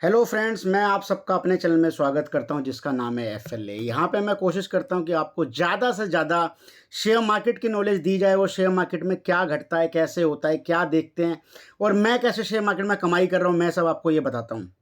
Hello friends, मैं आप सबका अपने चैनल में स्वागत करता हूं जिसका नाम है एफएलए। यहाँ पे मैं कोशिश करता हूं कि आपको ज़्यादा से ज़्यादा शेयर मार्केट की नॉलेज दी जाए। वो शेयर मार्केट में क्या घटता है, कैसे होता है, क्या देखते हैं और मैं कैसे शेयर मार्केट में कमाई कर रहा हूँ, मैं सब आपको ये बताता हूँ।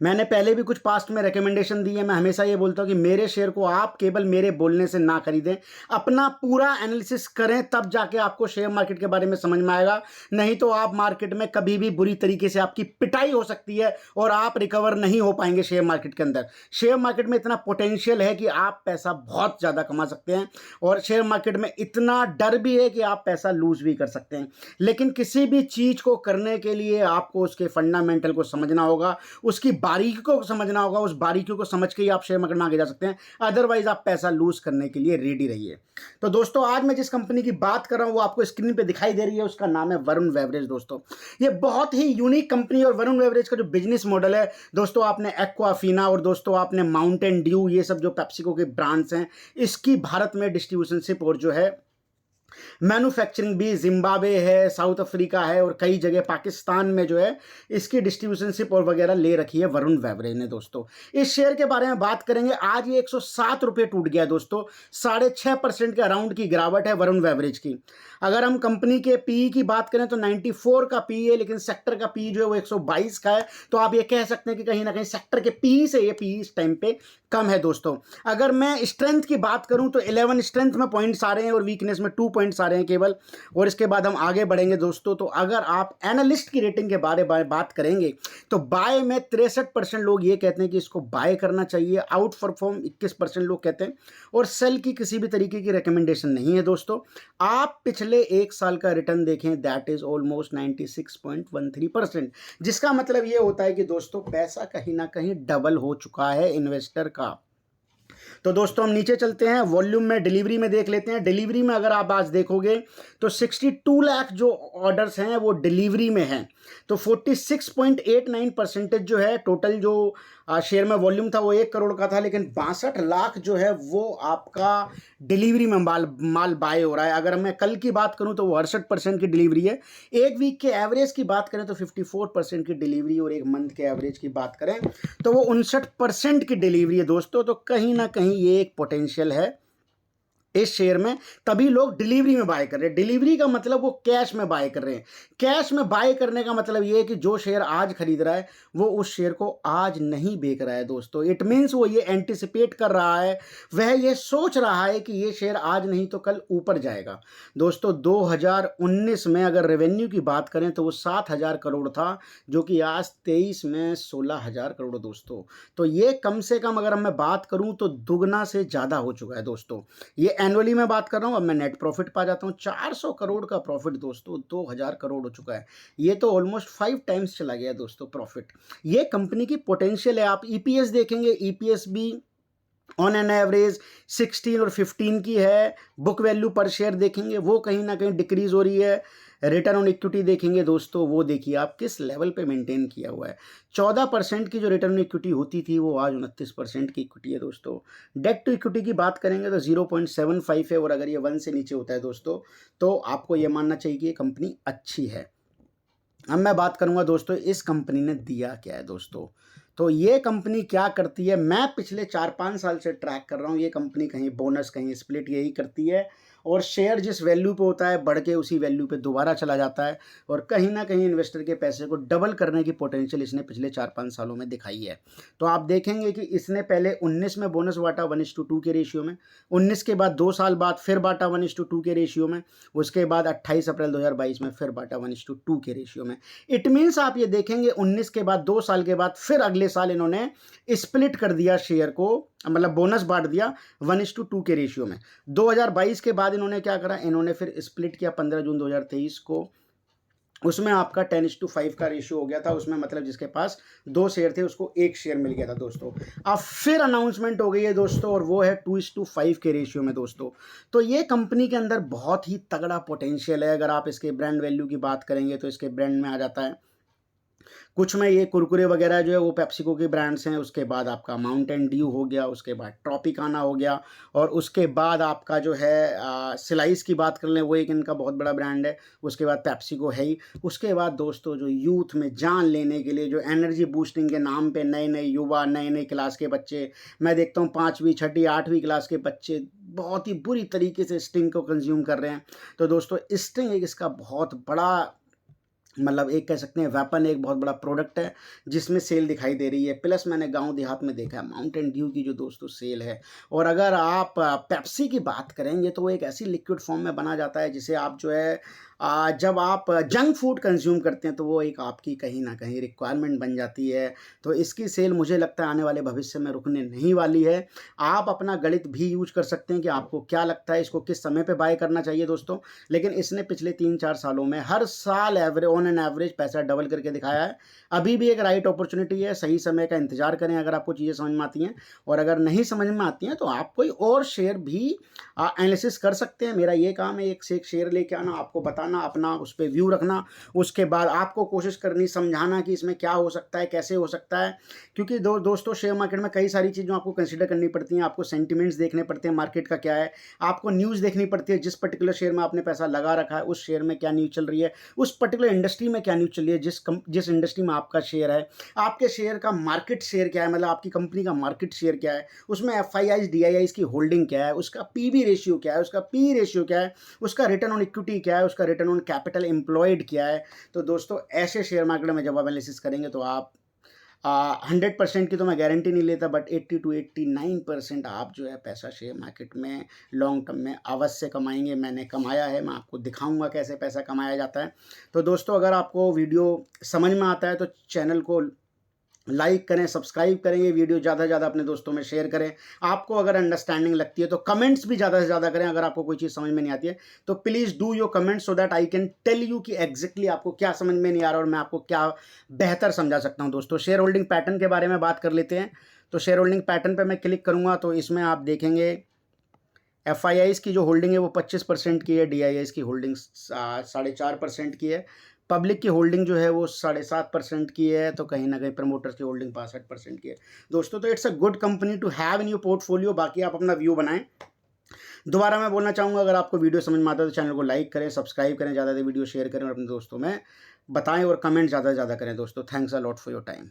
मैंने पहले भी कुछ पास्ट में रिकमेंडेशन दी है। मैं हमेशा ये बोलता हूँ कि मेरे शेयर को आप केवल मेरे बोलने से ना खरीदें, अपना पूरा एनालिसिस करें, तब जाके आपको शेयर मार्केट के बारे में समझ में आएगा। नहीं तो आप मार्केट में कभी भी बुरी तरीके से आपकी पिटाई हो सकती है और आप रिकवर नहीं हो पाएंगे शेयर मार्केट के अंदर। शेयर मार्केट में इतना पोटेंशियल है कि आप पैसा बहुत ज़्यादा कमा सकते हैं और शेयर मार्केट में इतना डर भी है कि आप पैसा लूज भी कर सकते हैं। लेकिन किसी भी चीज़ को करने के लिए आपको उसके फंडामेंटल को समझना होगा, उसकी बारीकी को समझना होगा। उस बारीकी को समझ के ही आप शेयर मार्केट में आगे जा सकते हैं, अदरवाइज आप पैसा लूज करने के लिए रेडी रहिए। तो दोस्तों, आज मैं जिस कंपनी की बात कर रहा हूं वो आपको स्क्रीन पे दिखाई दे रही है, उसका नाम है वरुण बेवरेज। दोस्तों, ये बहुत ही यूनिक कंपनी और वरुण बेवरेज का जो बिजनेस मॉडल है दोस्तों, आपने एक्वाफिना और दोस्तों आपने माउंटेन ड्यू, ये सब जो पेप्सिको के ब्रांड्स हैं, इसकी भारत में डिस्ट्रीब्यूशनशिप और जो है मैन्युफैक्चरिंग भी जिम्बाब्वे है, साउथ अफ्रीका है और कई जगह पाकिस्तान में जो है इसकी डिस्ट्रीब्यूशनशिप और वगैरह ले रखी है वरुण बेवरेज ने। दोस्तों, इस शेयर के बारे में बात करेंगे। आज ये 107 रुपये टूट गया दोस्तों। 6.5% के अराउंड की गिरावट है वरुण बेवरेज की। अगर हम कंपनी के पीई की बात करें तो 94 का पी है, लेकिन सेक्टर का पी जो है वो 122 का है। तो आप ये कह सकते हैं कि कहीं ना कहीं सेक्टर के पी से ये पी इस टाइम पे कम है। दोस्तों, अगर मैं स्ट्रेंथ की बात करूं तो 11 स्ट्रेंथ में पॉइंट्स आ रहे हैं और वीकनेस में 2 पॉइंट्स आ रहे हैं केवल। और इसके बाद हम आगे बढ़ेंगे दोस्तों। तो अगर आप एनालिस्ट की रेटिंग के बारे में बात करेंगे तो बाय में 63% लोग ये कहते हैं कि इसको बाय करना चाहिए, आउट परफॉर्म 21% लोग कहते हैं, और सेल की किसी भी तरीके की रिकमेंडेशन नहीं है। दोस्तों, आप पिछले एक साल का रिटर्न देखें, दैट इज ऑलमोस्ट 96.13%, जिसका मतलब ये होता है कि दोस्तों पैसा कहीं ना कहीं डबल हो चुका है इन्वेस्टर का। तो दोस्तों, हम नीचे चलते हैं, वॉल्यूम में डिलीवरी में देख लेते हैं। डिलीवरी में अगर आप आज देखोगे तो 62 लाख जो ऑर्डर्स हैं वो डिलीवरी में हैं। तो 46.89% जो है टोटल जो शेयर में वॉल्यूम था वो 1 करोड़ का था, लेकिन 62 लाख जो है वो आपका डिलीवरी में माल बाय हो रहा है। अगर मैं कल की बात करूं तो वो 68% की डिलीवरी है। एक वीक के एवरेज की बात करें तो 54% की डिलीवरी, और एक मंथ के एवरेज की बात करें तो वो 59% की डिलीवरी है। दोस्तों, तो कहीं ना कहीं ये एक पोटेंशियल है इस शेयर में, तभी लोग डिलीवरी में बाय कर रहे हैं। डिलीवरी का मतलब वो कैश में बाय कर रहे हैं। कैश में बाय करने का मतलब ये है कि जो शेयर आज खरीद रहा है वो उस शेयर को आज नहीं बेच रहा है। दोस्तों, इट मीन्स वो ये एंटिसिपेट कर रहा है, वह ये सोच रहा है कि ये शेयर आज नहीं तो कल ऊपर जाएगा। दोस्तों, 2019 में अगर रेवेन्यू की बात करें तो वो 7,000 करोड़ था, जो कि आज 23 में 16,000 करोड़। दोस्तों, तो ये कम से कम अगर मैं बात करूं तो दुगना से ज़्यादा हो चुका है। दोस्तों, ये एनुअली में बात कर रहा हूँ। अब मैं नेट प्रॉफिट पा जाता हूँ, 400 करोड़ का प्रॉफिट दोस्तों, 2,000 करोड़ हो चुका है। ये तो ऑलमोस्ट 5 टाइम्स चला गया दोस्तों प्रॉफिट। ये कंपनी की पोटेंशियल है। आप ईपीएस देखेंगे, ईपीएस भी ऑन एन एवरेज 16 और 15 की है। बुक वैल्यू पर शेयर देखेंगे वो कहीं ना कहीं डिक्रीज हो रही है। रिटर्न ऑन इक्विटी देखेंगे दोस्तों, वो देखिए आप किस लेवल पे मेंटेन किया हुआ है। 14% की जो रिटर्न ऑन इक्विटी होती थी वो आज 29% की इक्विटी है। दोस्तों, डेट टू इक्विटी की बात करेंगे तो 0.75 है, और अगर ये 1 से नीचे होता है दोस्तों तो आपको ये मानना चाहिए कि ये कंपनी अच्छी है। अब मैं बात करूंगा दोस्तों इस कंपनी ने दिया क्या है। दोस्तों, तो ये कंपनी क्या करती है, मैं पिछले 4-5 साल से ट्रैक कर रहा हूँ। ये कंपनी कहीं बोनस कहीं स्प्लिट यही करती है, और शेयर जिस वैल्यू पे होता है बढ़ के उसी वैल्यू पे दोबारा चला जाता है, और कहीं ना कहीं इन्वेस्टर के पैसे को डबल करने की पोटेंशियल इसने पिछले 4-5 सालों में दिखाई है। तो आप देखेंगे कि इसने पहले 19 में बोनस बांटा 1:2 के रेशियो में, 19 के बाद 2 साल बाद फिर बांटा 1:2 के रेशियो में, उसके बाद 28 अप्रैल 2022 में फिर बांटा 1:2 के रेशियो में। इट मीन्स आप ये देखेंगे 19 के बाद 2 साल के बाद फिर अगले साल इन्होंने स्प्लिट कर दिया शेयर को, मतलब बोनस बांट दिया 1:2 के रेशियो में। 2022 के बाद इन्होंने क्या करा, इन्होंने फिर स्प्लिट किया 15 जून 2023 को। उसमें आपका 10:5 का रेशियो हो गया था। उसमें मतलब जिसके पास 2 शेयर थे उसको 1 शेयर मिल गया था। दोस्तों, अब फिर अनाउंसमेंट हो गई है दोस्तों, और वो है 2:5 के रेशियो में। दोस्तों, तो ये कंपनी के अंदर बहुत ही तगड़ा पोटेंशियल है। अगर आप इसके ब्रांड वैल्यू की बात करेंगे तो इसके ब्रांड में आ जाता है कुछ में ये कुरकुरे वगैरह जो है वो पेप्सिको के ब्रांड्स हैं, उसके बाद आपका माउंटेन ड्यू हो गया, उसके बाद ट्रॉपिकाना हो गया, और उसके बाद आपका जो है स्लाइस की बात कर लें, वो एक इनका बहुत बड़ा ब्रांड है। उसके बाद पेप्सिको है ही। उसके बाद दोस्तों जो यूथ में जान लेने के लिए, जो एनर्जी बूस्टिंग के नाम पे नए नए युवा, नए नए क्लास के बच्चे, मैं देखता हूँ 5वीं 6वीं 8वीं क्लास के बच्चे बहुत ही बुरी तरीके से स्टिंग को कंज्यूम कर रहे हैं। तो दोस्तों स्टिंग एक इसका बहुत बड़ा, मतलब एक कह सकते हैं वेपन, एक बहुत बड़ा प्रोडक्ट है जिसमें सेल दिखाई दे रही है। प्लस मैंने गांव देहात में देखा है माउंटेन ड्यू की जो दोस्तों सेल है। और अगर आप पेप्सी की बात करेंगे तो वो एक ऐसी लिक्विड फॉर्म में बना जाता है जिसे आप जो है जब आप जंक फूड कंज्यूम करते हैं तो वो एक आपकी कहीं ना कहीं रिक्वायरमेंट बन जाती है। तो इसकी सेल मुझे लगता है आने वाले भविष्य में रुकने नहीं वाली है। आप अपना गणित भी यूज कर सकते हैं कि आपको क्या लगता है इसको किस समय पे बाय करना चाहिए दोस्तों। लेकिन इसने पिछले 3-4 सालों में हर साल ऑन एन एवरेज पैसा डबल करके दिखाया है। अभी भी एक राइट अपॉर्चुनिटी है, सही समय का इंतजार करें अगर आपको चीज़ें समझ में आती हैं। और अगर नहीं समझ में आती हैं तो आप कोई और शेयर भी एनालिसिस कर सकते हैं। मेरा ये काम है एक से एक शेयर लेके आना, आपको बताना, अपना उस पर व्यू रखना, उसके बाद आपको कोशिश करनी समझाना कि इसमें क्या हो सकता है, कैसे हो सकता है। क्योंकि दोस्तों शेयर मार्केट में कई सारी चीज़ों आपको कंसीडर करनी पड़ती हैं। आपको सेंटिमेंट्स देखने पड़ते हैं मार्केट का क्या है, आपको न्यूज़ देखनी पड़ती है, जिस पर्टिकुलर शेयर में आपने पैसा लगा रखा है उस शेयर में क्या न्यूज़ चल रही है, उस पर्टिकुलर इंडस्ट्री में क्या न्यूज़ चल रही है, जिस इंडस्ट्री में आपका शेयर है, आपके शेयर का मार्केट शेयर क्या है, मतलब आपकी कंपनी का मार्केट शेयर क्या है, उसमें FIIs DIIs की होल्डिंग क्या है, उसका PB रेशियो क्या है, उसका PE रेशियो क्या है, उसका रिटर्न ऑन इक्विटी क्या है, उसका रिटर्न ऑन कैपिटल एम्प्लॉयड क्या है। तो दोस्तों ऐसे शेयर मार्केट में जब आप एनालिसिस करेंगे तो आप 100% की तो मैं गारंटी नहीं लेता, बट 80 to 89% आप जो है पैसा शेयर मार्केट में लॉन्ग टर्म में अवश्य कमाएंगे। मैंने कमाया है, मैं आपको दिखाऊंगा कैसे पैसा कमाया जाता है। तो दोस्तों अगर आपको वीडियो समझ में आता है तो चैनल को लाइक करें, सब्सक्राइब करें, ये वीडियो ज़्यादा से ज़्यादा अपने दोस्तों में शेयर करें। आपको अगर अंडरस्टैंडिंग लगती है तो कमेंट्स भी ज़्यादा से ज़्यादा करें। अगर आपको कोई चीज़ समझ में नहीं आती है तो please do your comments so that I can tell you कि एग्जैक्टली आपको क्या समझ में नहीं आ रहा और मैं आपको क्या बेहतर समझा सकता हूँ। दोस्तों शेयर होल्डिंग पैटर्न के बारे में बात कर लेते हैं। तो शेयर होल्डिंग पैटर्न पर मैं क्लिक करूँगा तो इसमें आप देखेंगे FIIs की जो होल्डिंग है वो 25% की है, DIIs की होल्डिंग 4.5% की है, पब्लिक की होल्डिंग जो है वो 7.5% की है, तो कहीं ना कहीं प्रमोटर्स की होल्डिंग 65% की है। दोस्तों तो it's a good company to have in your portfolio. बाकी आप अपना व्यू बनाएं। दोबारा मैं बोलना चाहूँगा अगर आपको वीडियो समझ में आता है तो चैनल को लाइक करें, सब्सक्राइब करें, ज़्यादा से वीडियो शेयर करें और अपने दोस्तों में बताएं और कमेंट ज़्यादा से ज़्यादा करें। दोस्तों thanks a lot for your time.